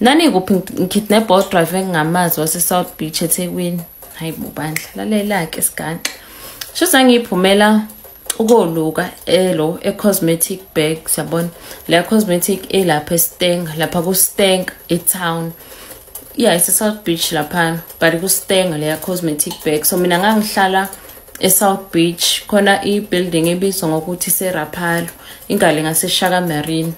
nani kuphi ngikidne bus driver engingamazi wase South Beach eThekwini. Hayi bubandla lalela ke siganqa. Shoza ngiphumela ukoluka elo cosmetic bags yabona. Le cosmetic elapha eSteng lapha ku Steng eTown. Yeah, it's South Beach lapha but ku Steng le cosmetic bag. So mina ngangihlala eSouth Beach khona ibuilding ebizwa ngokuthi seRapalo ingale ngaseShaka Marine.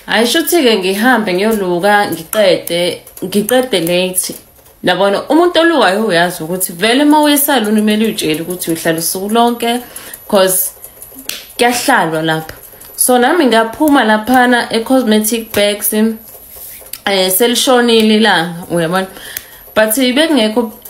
Ayishuthi ke ngihambe ngiyoluka ngiqede late. Labona umuntu olukayo uyazi ukuthi vele mawesaluni kumele uyitshele ukuthi uhlala usuku lonke cause kuyahlalwa lapha. So nami ngaphuma laphana cosmetic bags selishonile ilanga uyabona. But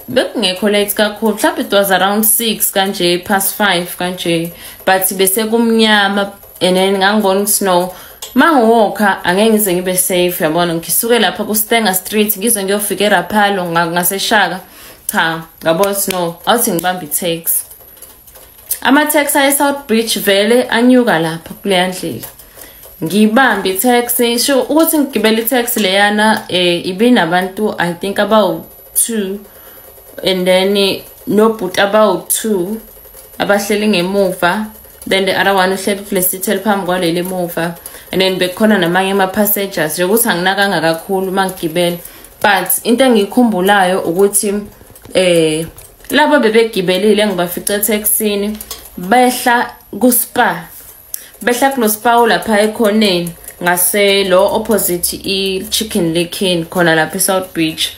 bekungekho late kakhulu mhlawumbe it was around 6 kanje past 5 kanje but bese kumnyama and then ngangibona snow mangiwalka angeke ngize ngibe safe yabona ngisuke lapha ku Stenga Street ngize ngiyofika eRapalo ngaseShaka cha ngabo snow awuthi ngibamba itaxi ama taxi ay South Beach vele anyuka lapha kuleya ndlela ngibamba itaxi sho ukuthi ngigibela itaxi leyana ibinabantu I think about 2 and then no but about 2 abahleli ngemuva then the other one uhleli kule seat phambi kwaleli emuva and then bekhona namanye ama passengers ukuthi anginakanga kakhulu mangigibela but into engikhumbulayo ukuthi labo bebegibelile ngibafica etaxini behla ku spa behla kulo spa lapha ekhoneni ngase lo opposite I Chicken Licken khona lapha eSouth Beach.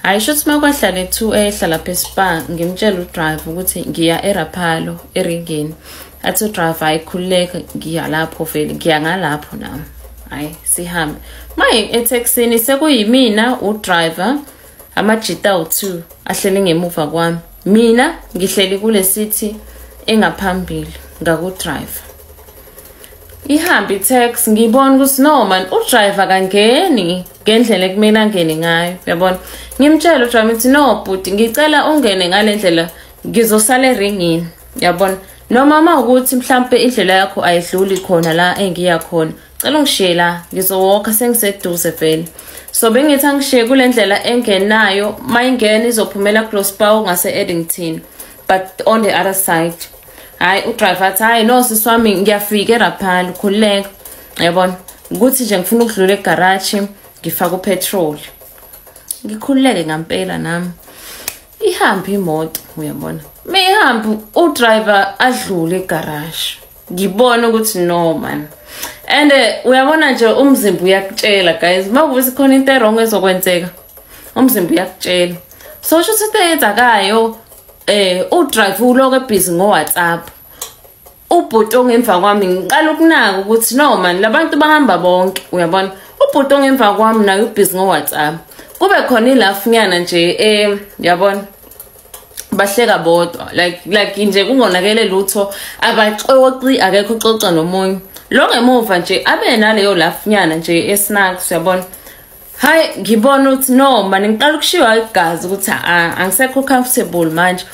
Ayishuthi makwahlala 2 ehla lapha eSpa ngimtshela udriver ukuthi ngiya eRapalo eringeni. Athi udriver ayikhuleka ngiya lapho vele ngiya ngalapho nami. Hayi sihambe. Maye etaxini sekuyimina udriver amajita u2 ahleli ngemuva kwami. Mina ngihleli kule city engaphambili ngaku driver. Ihamba itaxi ngibona ukuthi no man udriver kangeni ngendlela ekumele angene ngayo yabona ngimtshela udriver ukuthi no but ngicela ungene ngale ndlela ngizosala eringini yabona noma mama ukuthi mhlambe indlela yakho ayidluli khona la engiya khona cela ungishiye la ngizowalka sengiseduze vele so bengithi angishiye kule ndlela engenayo mayingena izophumela ku spa ngase Eddington but on the other side. Hayi udriver athi hayi no siswami ngiyafika eRapalo khuleka yabona ukuthi nje ngifuna ukudlula egarage ngifaka upetrol ngikhuleke ngampela nami ihamba imoto uyabona mehamba udriver adlule egarage ngibona ukuthi no man and uyabona nje umzimba uyakutshela guys makuthi khona into wrong ezokwenzeka umzimba uyakutshela so shothi into eyenzakayo udriver uloke busy ngo WhatsApp ubhuti ongemva kwami ngiqala ukunaka ukuthi no man labantu bahamba bonke uyabona ubhuti ongemva kwami naye ubusy ngo WhatsApp kube khona ilafunyana nje yabona bahleka bodwa like nje kungonakele lutho abaxoxi akekho uxoxa nomunye lo ngemuva nje abe naleyo lafunyana nje esnacks yabona. Hayi ngibona ukuthi no man ngiqala ukushiwa igazi ukuthi angisekho comfortable manje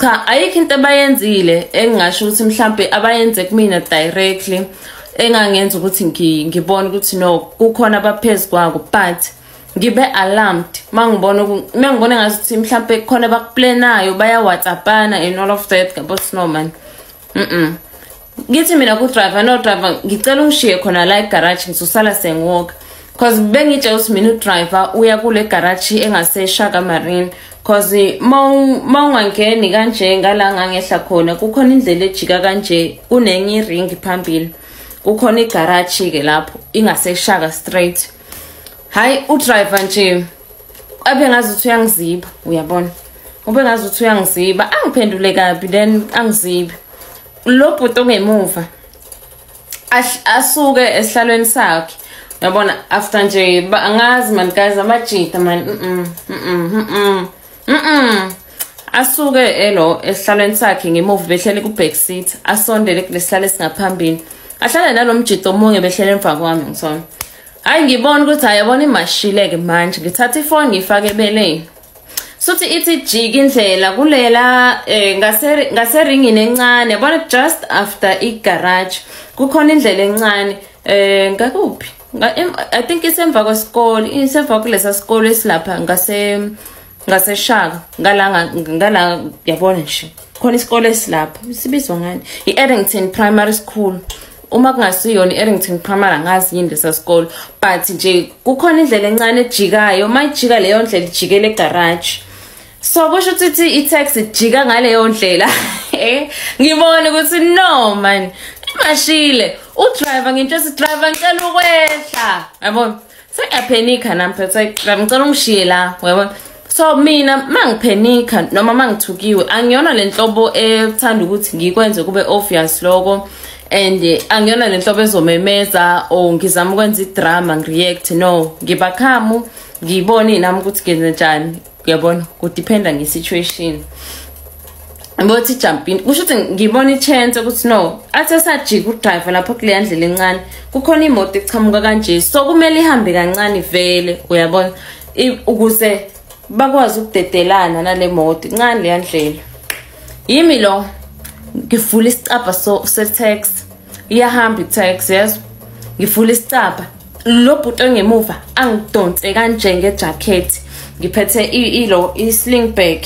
cha ayikho into abayenzile engingasho ukuthi mhlambe abayenze kumina directly engangenza ukuthi ngibone ukuthi no kukhona abaphezulu kwako but ngibe alarmed mangibona ngathi mhlambe kukhona abakuplanayo baya WhatsAppana and all of that ngabo no man ngithi mina ku driver no driver ngicela ungishiye khona la egarage ngizosala sengiwalk cause bengitshela ukuthi mina udriver uya kule garage engase Shaka Marine cause mawungangeni kanje ngalanga ngehla khona kukhona indlela ejika kanje kunenye ring phambili kukhona igarage ke lapho ingase Shaka straight. Hayi udriver nje abengazi ukuthi uyangiziba uyabona ubengazi ukuthi uyangiziba angiphendule kabi then angiziba lo bhuti ongemuva asuke esihlalweni sakhe yabona after nje angazi man guys amajita man asuke elo esihlalweni sakhe ngemuva behlele ku back seat asondele kulesihlalo esingaphambili ahlala nalomjito omunye behlele emva kwami ngisona. Hayi ngibona ukuthi ayabona imashileke manje ngithatha ifoni ngifake ebeleni suthi ithi jika indlela kulela ngase ringini encane yabona just after igarage kukhona indlela encane ngakuphi I think isemva kwesikole, isemva kulesa sikole esilapha ngase Shaka ngala yabona nje khona isikole esilapha sibizwa ngani iEddington Primary School. Uma kungasiyona iEddington Primary angazi yini lesa sikole, but nje kukhona indlela encane ejikayo, mayijika leyo ndlela ijikele egarage. So kusho ukuthi i-taxi ijika ngaleyo ndlela ngibone ukuthi no man imashile udriver ngintsho driver ngicela ukwehla yabona sengiyaphenika nami phela ngicela ungishiye la yabona. So mina mangiphenika noma mangithukiwe angiyona lenhlobo ethanda ukuthi ngikwenze kube obvious lokho, and angiyona lenhlobo ezomemeza o ngizama ukwenza idrama ngireact. No, ngibakhamu ngibone nami ukuthi ngenze njani uyabona, kudependa ngesituation. Ngothi jump in kusho ukuthi ngibona ichance ukuthi no athe sajika udriver lapho kule ndlela encane kukhona imoto echamuka kanje, so kumele ihambe kancane vele uyabona ukuze bakwazi ukudedelana nale moto incane le ndlela. Yimi lo ngifula isicapha se-taxi iyahamba i-taxi yes, ngifula isicapha lo bhuti ongemuva angidonse kanje ngejacket ngiphethe i-sling bag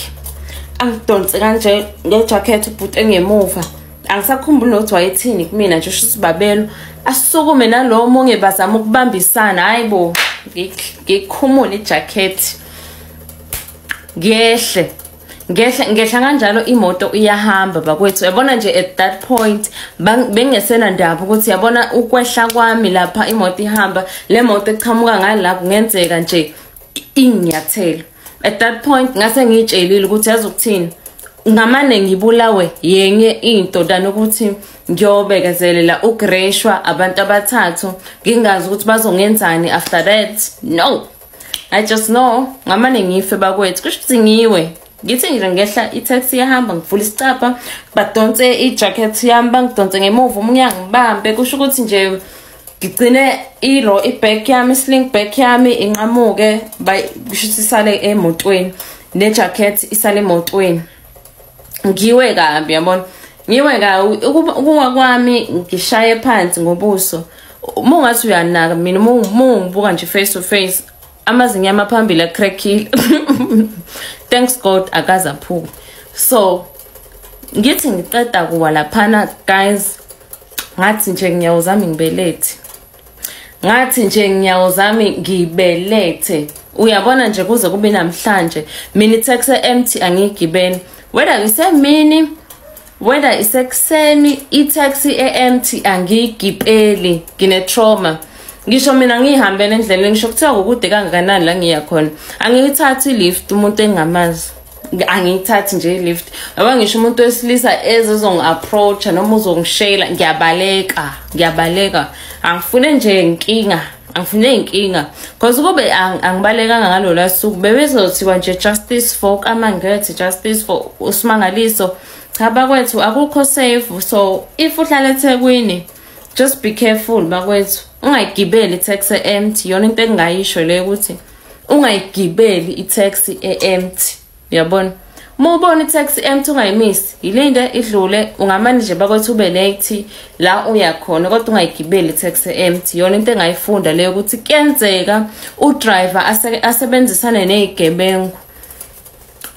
angidonse kanje ngejacket ubhuti engemuva angisakhumbuli nokuthi wayethini kumina nje usho babelo asukume nalo monge bazama ukubambisana hayibo ngikhumula ijacket ngehla kanjalo imoto iyahamba bakwethu yabona nje at that point bengesena ndaba ukuthi yabona ukwehla kwami lapha imoto ihamba le moto eqhamuka ngalapho kungenzeka nje inyathelo. At that point ngase ngitshelile ukuthi yazi ukuthini ngamane ngibulawe yenye into dana ukuthi ngiyobekezelela ugreshwa abantu abathathu ngingazi ukuthi bazongenzani after that. No, I just know ngamane ngife bakwethu kusho ukuthi ngiwe ngithi nje ngehla i-taxi yahamba ngivula isicapha badonse i-jacket yami bangidonse ngemuva umnyango ngibambe kusho ukuthi nje ngigcine i-bag yami i-sling bag yami inqamuke kusho ukuthi isale emotweni ne-jacket isale emotweni. Ngiwe kabi yabona ngiwe kabi ukuwa kwami ngishaye phansi ngobuso mungathi uyanaka mina mungibuka nje face to face amazinyo amaphambili acrackile thanks God akazaphuka. So ngithi ngiqeda kuwa laphana guys ngathi nje ngiyawo zami ngibelethe uyabona nje kuze kube namhlanje mina taxi empty angigibeni whether isemini whether isekuseni i-taxi empty angigibeli ngine trauma. Ngisho mina ngihambele endleleni ngisho kuthiwa ukude kangakanani la ngiya khona angiyithathi lift umuntu engamazi angiyithathi nje lift ngoba ngisho umuntu wesilisa ezozongi-approacha noma uzongishela ngiyabaleka angifune nje inkinga because kube angibalekanga ngalola suku bebezothiwa nje justice for kaMangethe justice for uSimangaliso cha bakwethu akukho safe. So if uhlala eThekwini just be careful bakwethu ungayigibeli i-taxi empty yona into engayisho le ukuthi ungayigibeli i-taxi empty uyabona. Uma ubona i-taxi empty ungayimisi yilinde idlule ungamane nje bakwethu ube late la uyakhona kodwa ungayigibeli i-taxi empty yona into engayifunda leyo ukuthi kuyenzeka udriver asebenzisane nezigebengu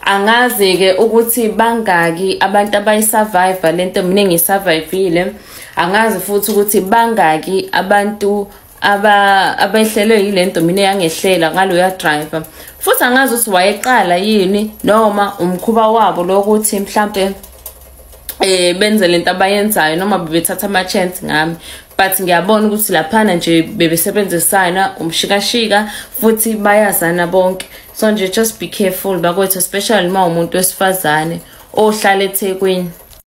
angazi ke ukuthi bangaki abantu abayisurvive lento mina ngisurvivile angazi futhi ukuthi bangaki abantu abehlelwe yilento mina yangehlela ngaloya driver futhi angazi ukuthi wayeqala yini noma umkhuba wabo lokuthi mhlambe benze lento abayenzayo noma bebethatha ama chance ngami, but ngiyabona ukuthi laphana nje bebesebenzisana umshikashika futhi bayazana bonke. So nje just be careful bakwethu especially uma umuntu wesifazane ohlala eThekwini.